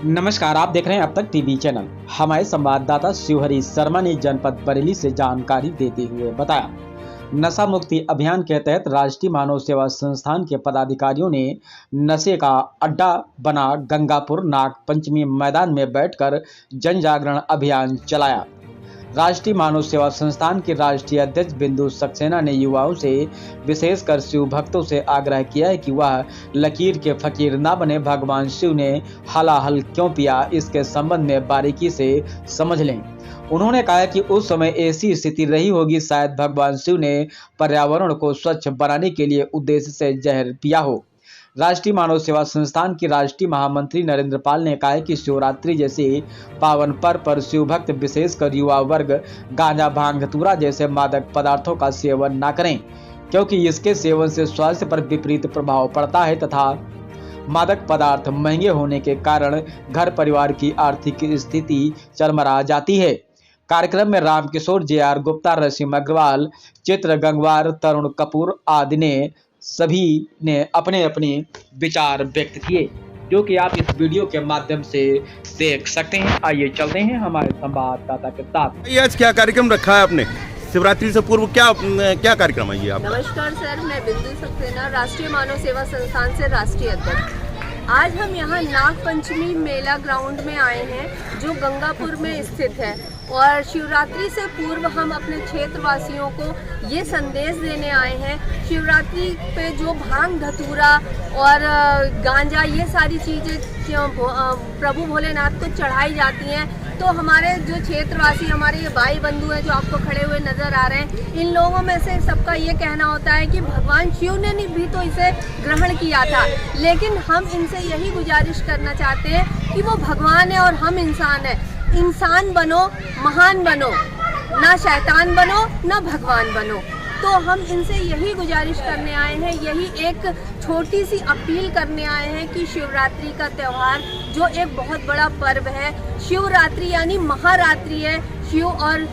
नमस्कार, आप देख रहे हैं अब तक टीवी चैनल। हमारे संवाददाता शिवहरी शर्मा ने जनपद बरेली से जानकारी देते हुए बताया, नशा मुक्ति अभियान के तहत राष्ट्रीय मानव सेवा संस्थान के पदाधिकारियों ने नशे का अड्डा बना गंगापुर नाग पंचमी मैदान में बैठकर जन जागरण अभियान चलाया। राष्ट्रीय मानव सेवा संस्थान के राष्ट्रीय अध्यक्ष बिंदु सक्सेना ने युवाओं से, विशेषकर शिव भक्तों से आग्रह किया है कि वह लकीर के फकीर न बने। भगवान शिव ने हलाहल क्यों पिया, इसके संबंध में बारीकी से समझ लें। उन्होंने कहा कि उस समय ऐसी स्थिति रही होगी, शायद भगवान शिव ने पर्यावरण को स्वच्छ बनाने के लिए उद्देश्य से जहर पिया हो। राष्ट्रीय मानव सेवा संस्थान की राष्ट्रीय महामंत्री नरेंद्र पाल ने कहा कि शिवरात्रि जैसे पावन पर्व पर शिव भक्त, विशेषकर युवा वर्ग, गांजा, भांग, धतूरा जैसे मादक पदार्थों का सेवन न करें, क्योंकि इसके सेवन से स्वास्थ्य पर विपरीत प्रभाव पड़ता है तथा मादक पदार्थ महंगे होने के कारण घर परिवार की आर्थिक स्थिति चरमरा जाती है। कार्यक्रम में रामकिशोर, जे.आर. गुप्ता, रसीम अग्रवाल, चित्र गंगवार, तरुण कपूर आदि ने सभी ने अपने अपने विचार व्यक्त किए, जो कि आप इस वीडियो के माध्यम से देख सकते हैं। आइए चलते हैं हमारे संवाददाता के साथ। ये आज क्या कार्यक्रम रखा है आपने? शिवरात्रि से पूर्व क्या कार्यक्रम है ये आपका? नमस्कार सर, मैं बिंदु सक्सेना, राष्ट्रीय मानव सेवा संस्थान से राष्ट्रीय अध्यक्ष। आज हम यहाँ नाग पंचमी मेला ग्राउंड में आए हैं, जो गंगापुर में स्थित है, और शिवरात्रि से पूर्व हम अपने क्षेत्रवासियों को ये संदेश देने आए हैं। शिवरात्रि पे जो भांग, धतूरा और गांजा, ये सारी चीज़ें प्रभु भोलेनाथ को चढ़ाई जाती हैं, तो हमारे जो क्षेत्रवासी, हमारे ये भाई बंधु हैं जो आपको खड़े हुए नज़र आ रहे हैं, इन लोगों में से सबका ये कहना होता है कि भगवान शिव ने भी तो इसे ग्रहण किया था। लेकिन हम इनसे यही गुजारिश करना चाहते हैं कि वो भगवान है और हम इंसान हैं। इंसान बनो, महान बनो, ना शैतान बनो ना भगवान बनो। तो हम इनसे यही गुजारिश करने आए हैं, यही एक छोटी सी अपील करने आए हैं कि शिवरात्रि का त्यौहार जो एक बहुत बड़ा पर्व है, शिवरात्रि यानी महारात्रि है, शिव और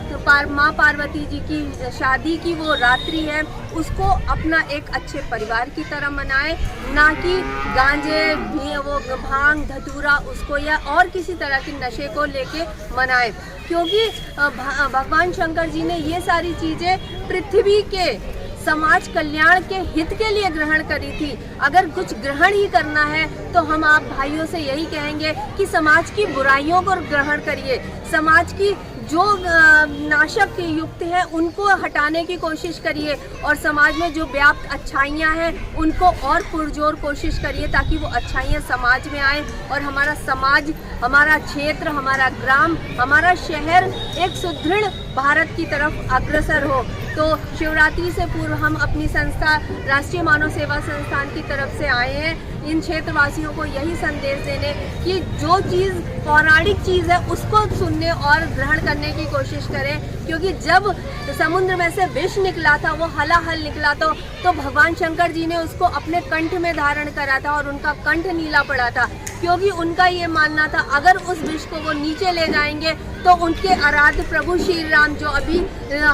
माँ पार्वती जी की शादी की वो रात्रि है, उसको अपना एक अच्छे परिवार की तरह मनाएं, ना कि गांजे भी वो भांग, धतूरा उसको या और किसी तरह के नशे को लेके मनाएं। क्योंकि भगवान शंकर जी ने ये सारी चीज़ें पृथ्वी के समाज कल्याण के हित के लिए ग्रहण करी थी। अगर कुछ ग्रहण ही करना है तो हम आप भाइयों से यही कहेंगे कि समाज की बुराइयों को ग्रहण करिए, समाज की जो नाशक युक्त है उनको हटाने की कोशिश करिए, और समाज में जो व्याप्त अच्छाइयाँ हैं उनको और पुरजोर कोशिश करिए, ताकि वो अच्छाइयाँ समाज में आए और हमारा समाज, हमारा क्षेत्र, हमारा ग्राम, हमारा शहर एक सुदृढ़ भारत की तरफ अग्रसर हो। तो शिवरात्रि से पूर्व हम अपनी संस्था राष्ट्रीय मानव सेवा संस्थान की तरफ से आए हैं इन क्षेत्रवासियों को यही संदेश देने कि जो चीज़ पौराणिक चीज़ है उसको सुनने और ग्रहण करने की कोशिश करें। क्योंकि जब समुद्र में से विष निकला था, वो हलाहल निकला था, तो भगवान शंकर जी ने उसको अपने कंठ में धारण करा था और उनका कंठ नीला पड़ा था, क्योंकि उनका ये मानना था अगर उस विष को वो नीचे ले जाएंगे तो उनके आराध्य प्रभु श्री राम, जो अभी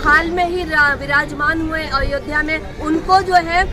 हाल में ही विराजमान हुए अयोध्या में, उनको जो है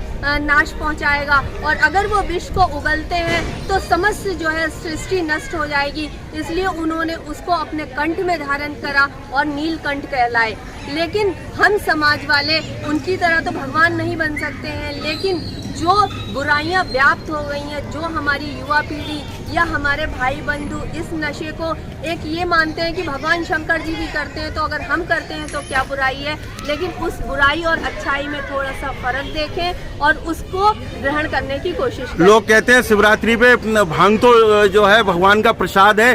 नाश पहुंचाएगा, और अगर वो विष को उगलते हैं तो समस्त जो है सृष्टि नष्ट हो जाएगी। इसलिए उन्होंने उसको अपने कंठ में धारण करा और नीलकंठ कहलाए। लेकिन हम समाज वाले उनकी तरह तो भगवान नहीं बन सकते हैं, लेकिन जो बुराइयां व्याप्त हो गई हैं, जो हमारी युवा पीढ़ी या हमारे भाई बंधु इस नशे को एक ये मानते हैं कि भगवान शंकर जी भी करते हैं, तो अगर हम करते हैं तो क्या बुराई है। लेकिन उस बुराई और अच्छाई में थोड़ा सा फर्क देखें और उसको ग्रहण करने की कोशिश करें। लोग कहते हैं शिवरात्रि पे भांग तो जो है भगवान का प्रसाद है,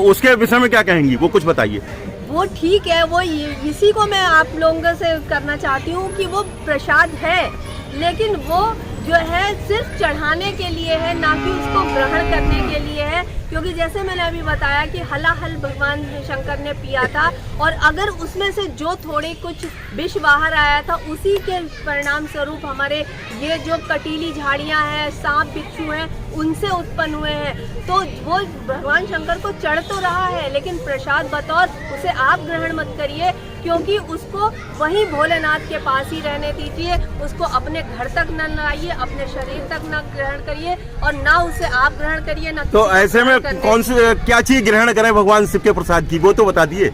उसके विषय में क्या कहेंगी, वो कुछ बताइए। वो ठीक है, वो इसी को मैं आप लोगों से करना चाहती हूँ कि वो प्रसाद है, लेकिन वो जो है सिर्फ चढ़ाने के लिए है, ना कि उसको ग्रहण करने के लिए है। क्योंकि जैसे मैंने अभी बताया कि हलाहल भगवान शंकर ने पिया था, और अगर उसमें से जो थोड़े कुछ विष बाहर आया था, उसी के परिणाम स्वरूप हमारे ये जो कटीली झाड़ियाँ हैं, सांप बिच्छू हैं, उनसे उत्पन्न हुए हैं, तो वो भगवान शंकर को चढ़ तो रहा है, लेकिन प्रसाद बतौर उसे आप ग्रहण मत करिए, क्योंकि उसको वहीं भोलेनाथ के पास ही रहने दीजिए। उसको अपने घर तक न लाइए, अपने शरीर तक न ग्रहण करिए, और ना उसे आप ग्रहण करिए ना। तो ऐसे में कौन सी क्या चीज ग्रहण करें भगवान शिव के प्रसाद की, वो तो बता दिए।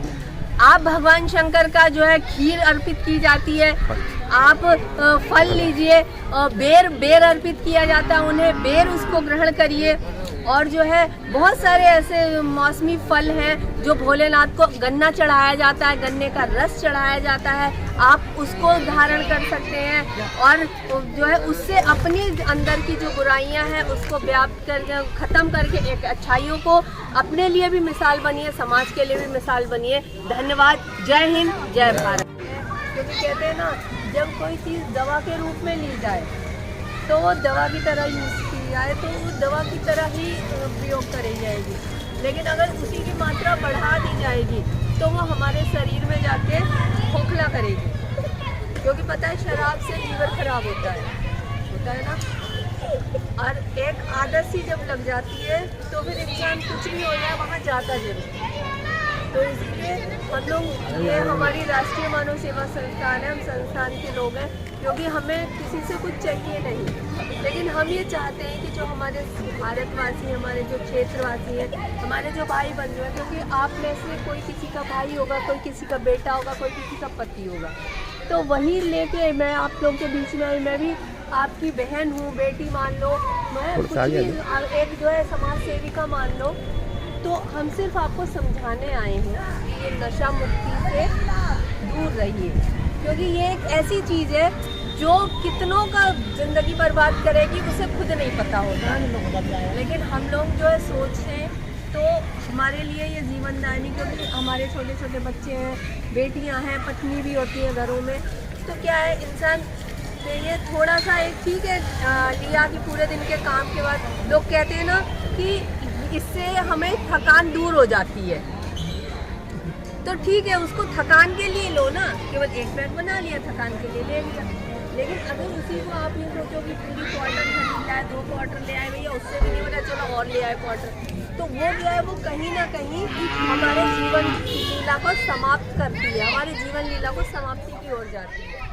आप भगवान शंकर का जो है खीर अर्पित की जाती है, आप फल लीजिए, बेर अर्पित किया जाता है उन्हें, बेर उसको ग्रहण करिए। और जो है बहुत सारे ऐसे मौसमी फल हैं जो भोलेनाथ को, गन्ना चढ़ाया जाता है, गन्ने का रस चढ़ाया जाता है, आप उसको धारण कर सकते हैं। और जो है उससे अपनी अंदर की जो बुराइयां हैं उसको व्याप्त करके, ख़त्म करके एक अच्छाइयों को अपने लिए भी मिसाल बनिए, समाज के लिए भी मिसाल बनिए। धन्यवाद। जय हिंद, जय भारत। क्योंकि कहते हैं ना, जब कोई चीज़ दवा के रूप में ली जाए तो वो दवा की तरह यूज़ की जाए तो वो दवा की तरह ही प्रयोग करी जाएगी, लेकिन अगर उसी की मात्रा बढ़ा दी जाएगी तो वो हमारे शरीर में जाके खोखला करेगी। क्योंकि पता है शराब से लीवर खराब होता है ना, और एक आदत सी जब लग जाती है तो फिर इंसान कुछ भी हो जाए वहाँ जाता जरूर। तो इसीलिए हम लोग, ये हमारी राष्ट्रीय मानव सेवा संस्थान है, हम संस्थान के लोग हैं, क्योंकि हमें किसी से कुछ चाहिए नहीं, लेकिन हम ये चाहते हैं कि जो हमारे भारतवासी, हमारे जो क्षेत्रवासी हैं, हमारे जो भाई बंधु हैं, क्योंकि आप में से कोई किसी का भाई होगा, कोई किसी का बेटा होगा, कोई किसी का पति होगा, तो वही लेके मैं आप लोगों के बीच में आई। मैं भी आपकी बहन हूँ, बेटी मान लो, मैं कुछ भी एक जो है समाज सेविका मान लो, तो हम सिर्फ आपको समझाने आए हैं कि ये नशा मुक्ति से दूर रहिए, क्योंकि ये एक ऐसी चीज़ है जो कितनों का ज़िंदगी बर्बाद करेगी उसे खुद नहीं पता होता, लेकिन हम लोग जो है सोचते हैं तो हमारे लिए ये जीवनदायिनी, क्योंकि हमारे छोटे छोटे बच्चे हैं, बेटियां हैं, पत्नी भी होती है घरों में, तो क्या है इंसान ये थोड़ा सा एक ठीक है लिया कि पूरे दिन के काम के बाद लोग कहते हैं ना कि इससे हमें थकान दूर हो जाती है, तो ठीक है उसको थकान के लिए लो ना, केवल एक पैक बना लिया, थकान के लिए ले लिया। लेकिन अगर उसी को आप ये सोचो कि पूरी क्वार्टर खरीद लाए, 2 क्वार्टर ले आए भैया, उससे भी नहीं हो रहा, चलो और ले आए क्वार्टर, तो वो जो है वो कहीं ना कहीं हमारे जीवन लीला को समाप्त करती है, हमारे जीवन लीला को समाप्ति की ओर जाती है।